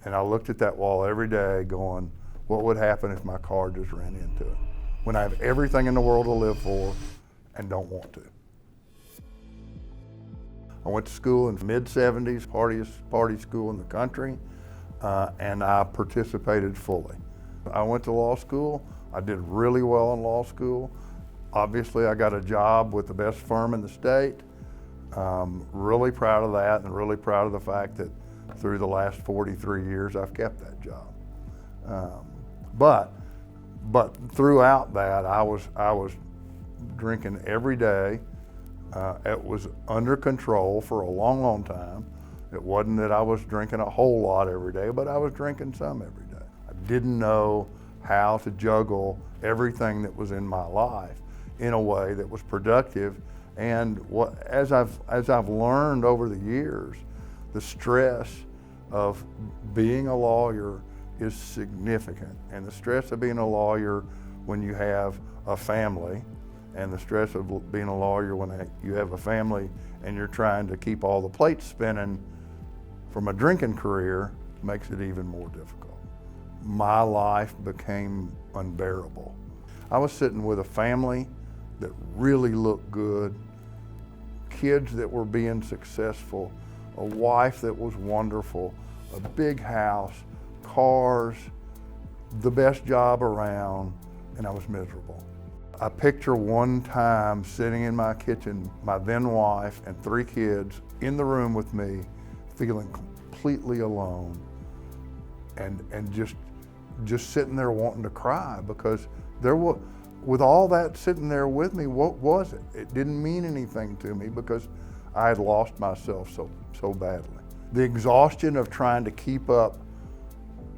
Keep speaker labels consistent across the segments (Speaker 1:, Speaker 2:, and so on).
Speaker 1: And I looked at that wall every day going, what would happen if my car just ran into it? When I have everything in the world to live for and don't want to. I went to school in the mid-70s, party school in the country, and I participated fully. I went to law school. I did really well in law school. Obviously, I got a job with the best firm in the state. Really proud of that, and really proud of the fact that through the last 43 years, I've kept that job. But throughout that, I was drinking every day. It was under control for a long, long time. It wasn't that I was drinking a whole lot every day, but I was drinking some every day. I didn't know how to juggle everything that was in my life in a way that was productive. And as I've learned over the years, the stress of being a lawyer is significant. And the stress of being a lawyer when you have a family, and the stress of being a lawyer when you have a family and you're trying to keep all the plates spinning from a drinking career, makes it even more difficult. My life became unbearable. I was sitting with a family that really looked good, kids that were being successful, a wife that was wonderful, a big house, cars, the best job around, and I was miserable. I picture one time sitting in my kitchen, my then wife and 3 kids in the room with me, feeling completely alone, and just sitting there wanting to cry, because with all that sitting there with me, what was it? It didn't mean anything to me because I had lost myself so badly. The exhaustion of trying to keep up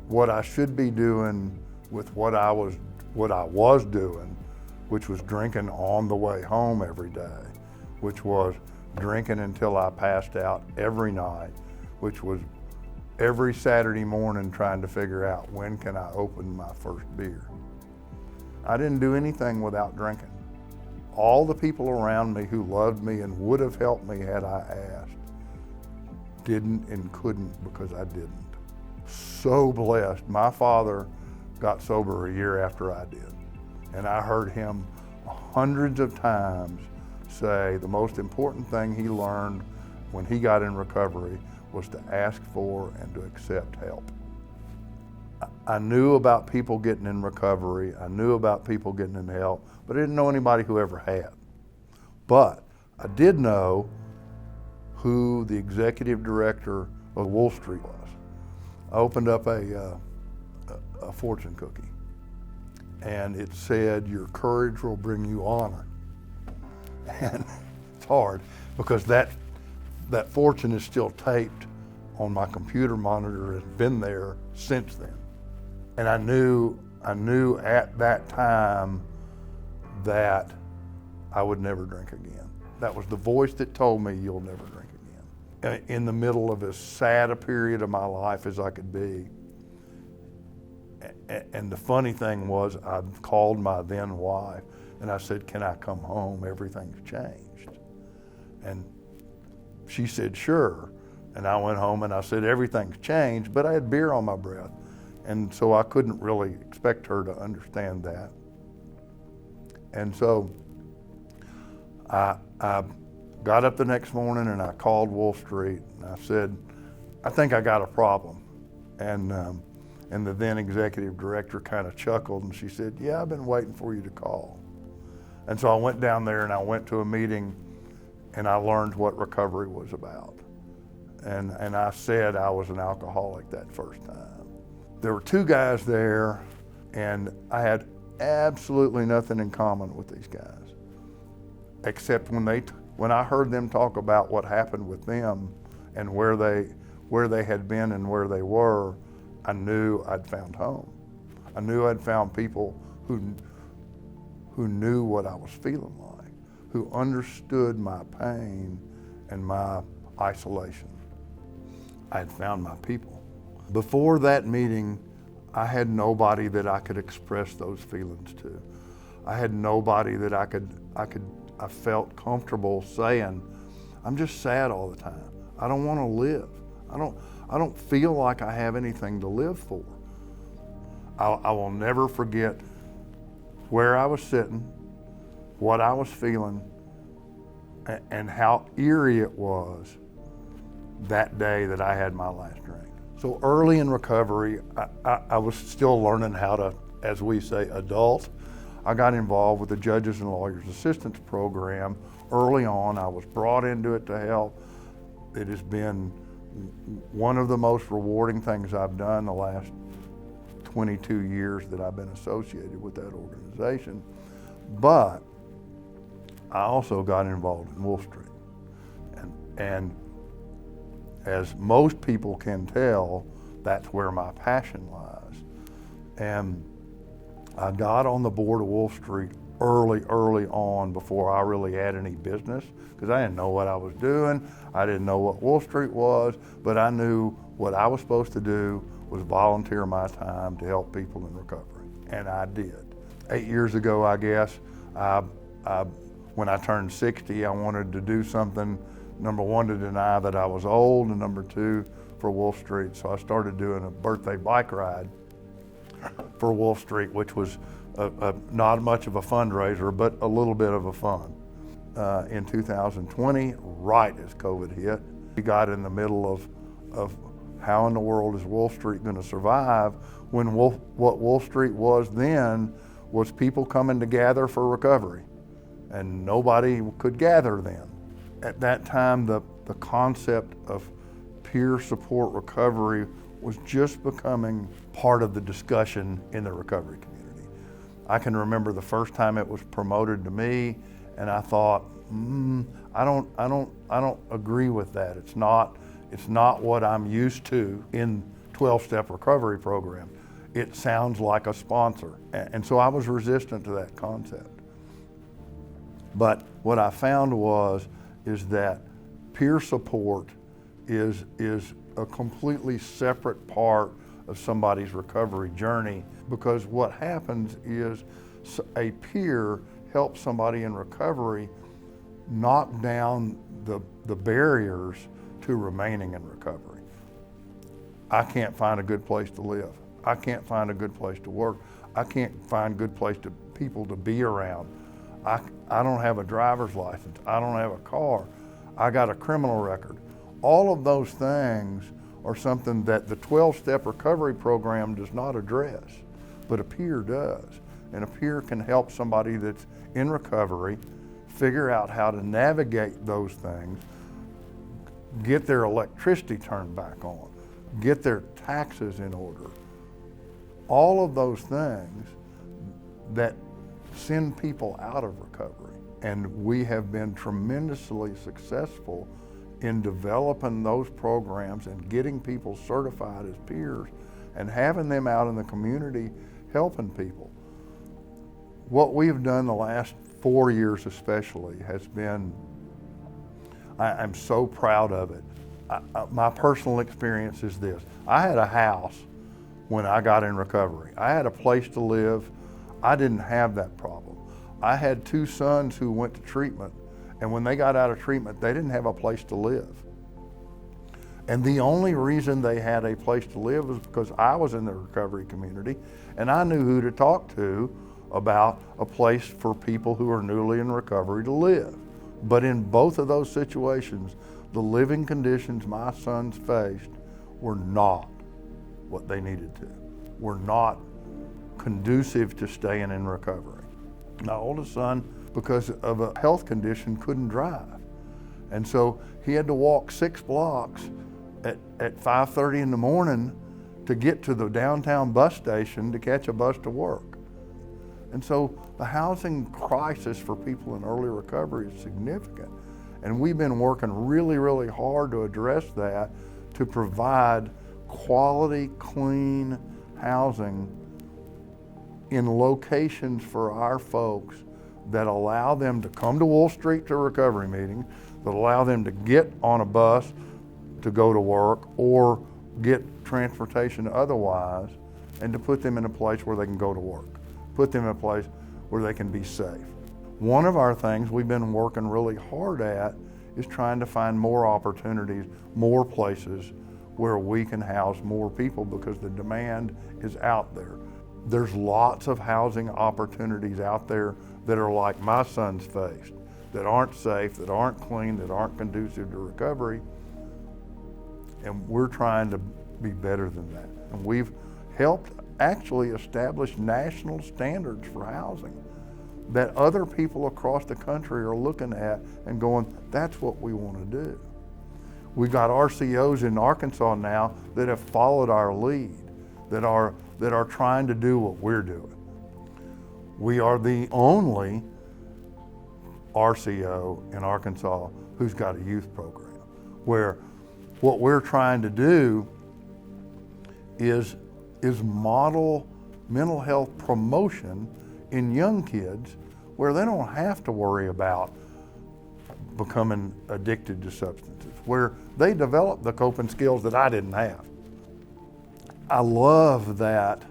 Speaker 1: what I should be doing with what I was doing, which was drinking on the way home every day, which was drinking until I passed out every night, which was every Saturday morning trying to figure out when can I open my first beer. I didn't do anything without drinking. All the people around me who loved me and would have helped me had I asked, didn't and couldn't because I didn't. So blessed. My father got sober a year after I did. And I heard him hundreds of times say the most important thing he learned when he got in recovery was to ask for and to accept help. I knew about people getting in recovery, I knew about people getting in help, but I didn't know anybody who ever had. But I did know who the executive director of Wolfe Street was. I opened up a fortune cookie, and it said, "Your courage will bring you honor." And it's hard because that fortune is still taped on my computer monitor, has been there since then. And I knew at that time that I would never drink again. That was the voice that told me, you'll never drink again. In the middle of as sad a period of my life as I could be. And the funny thing was, I called my then wife and I said, can I come home? Everything's changed. And she said, sure. And I went home and I said, everything's changed, but I had beer on my breath. And so I couldn't really expect her to understand that. And so I got up the next morning and I called Wolfe Street and I said, I think I got a problem. And the then executive director kind of chuckled and she said, yeah, I've been waiting for you to call. And so I went down there and I went to a meeting and I learned what recovery was about. And I said I was an alcoholic that first time. There were 2 guys there and I had absolutely nothing in common with these guys, except when I heard them talk about what happened with them and where they had been and where they were, I knew I'd found home. I knew I'd found people who knew what I was feeling like, who understood my pain and my isolation. I had found my people. Before that meeting, I had nobody that I could express those feelings to. I had nobody that I felt comfortable saying, I'm just sad all the time. I don't want to live. I don't feel like I have anything to live for. I will never forget where I was sitting, what I was feeling, and how eerie it was that day that I had my last drink. So early in recovery, I was still learning how to, as we say, adult. I got involved with the Judges and Lawyers Assistance Program early on. I was brought into it to help. It has been one of the most rewarding things I've done the last 22 years that I've been associated with that organization. But I also got involved in Wolfe Street. And as most people can tell, that's where my passion lies. And I got on the board of Wolfe Street early on before I really had any business, because I didn't know what I was doing. I didn't know what Wolfe Street was, but I knew what I was supposed to do was volunteer my time to help people in recovery, and I did. 8 years ago, I guess, when I turned 60, I wanted to do something, number one, to deny that I was old, and number two, for Wolfe Street. So I started doing a birthday bike ride for Wolfe Street, which was not much of a fundraiser, but a little bit of a fun. In 2020, right as COVID hit, we got in the middle of how in the world is Wolfe Street going to survive when what Wolfe Street was then was people coming to gather for recovery, and nobody could gather then. At that time, the concept of peer support recovery was just becoming part of the discussion in the recovery community. I can remember the first time it was promoted to me, and I thought, I don't agree with that. It's not what I'm used to in 12-step recovery program. It sounds like a sponsor, and so I was resistant to that concept. But what I found is that peer support is a completely separate part of somebody's recovery journey, because what happens is a peer helps somebody in recovery knock down the barriers to remaining in recovery. I can't find a good place to live. I can't find a good place to work. I can't find good place to people to be around. I don't have a driver's license. I don't have a car. I got a criminal record. All of those things are something that the 12-step recovery program does not address, but a peer does. And a peer can help somebody that's in recovery figure out how to navigate those things, get their electricity turned back on, get their taxes in order. All of those things that send people out of recovery. And we have been tremendously successful in developing those programs and getting people certified as peers and having them out in the community helping people. What we've done the last 4 years especially has been, I'm so proud of it. My personal experience is this. I had a house when I got in recovery. I had a place to live. I didn't have that problem. I had 2 sons who went to treatment, and when they got out of treatment, they didn't have a place to live. And the only reason they had a place to live was because I was in the recovery community, and I knew who to talk to about a place for people who are newly in recovery to live. But in both of those situations, the living conditions my sons faced were not what they needed to, were not conducive to staying in recovery. My oldest son, because of a health condition, couldn't drive. And so he had to walk 6 blocks at 5:30 in the morning to get to the downtown bus station to catch a bus to work. And so the housing crisis for people in early recovery is significant. And we've been working really hard to address that, to provide quality, clean housing in locations for our folks that allow them to come to Wolfe Street to recovery meetings, that allow them to get on a bus to go to work or get transportation otherwise, and to put them in a place where they can go to work, put them in a place where they can be safe. One of our things we've been working really hard at is trying to find more opportunities, more places where we can house more people because the demand is out there. There's lots of housing opportunities out there that are like my son's faced, that aren't safe, that aren't clean, that aren't conducive to recovery. And we're trying to be better than that. And we've helped actually establish national standards for housing that other people across the country are looking at and going, that's what we want to do. We've got RCOs in Arkansas now that have followed our lead, that are trying to do what we're doing. We are the only RCO in Arkansas who's got a youth program, where what we're trying to do is model mental health promotion in young kids where they don't have to worry about becoming addicted to substances, where they develop the coping skills that I didn't have. I love that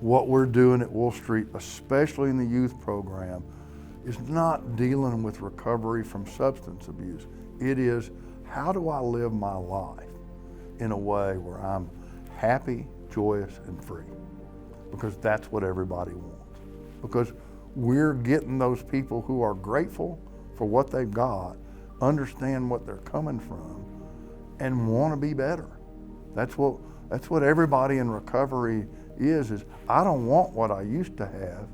Speaker 1: what we're doing at Wolfe Street, especially in the youth program, is not dealing with recovery from substance abuse. It is, how do I live my life in a way where I'm happy, joyous, and free? Because that's what everybody wants. Because we're getting those people who are grateful for what they've got, understand what they're coming from, and want to be better. That's what everybody in recovery is I don't want what I used to have.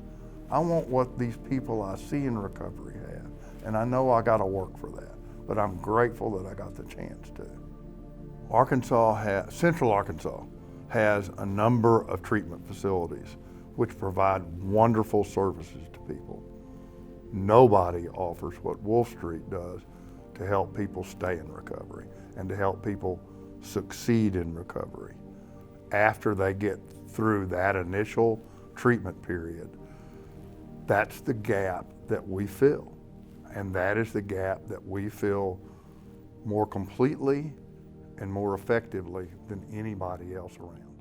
Speaker 1: I want what these people I see in recovery have. And I know I got to work for that, but I'm grateful that I got the chance to. Central Arkansas has a number of treatment facilities which provide wonderful services to people. Nobody offers what Wolfe Street does to help people stay in recovery and to help people succeed in recovery after they get through that initial treatment period. That's the gap that we fill, and that is the gap that we fill more completely and more effectively than anybody else around.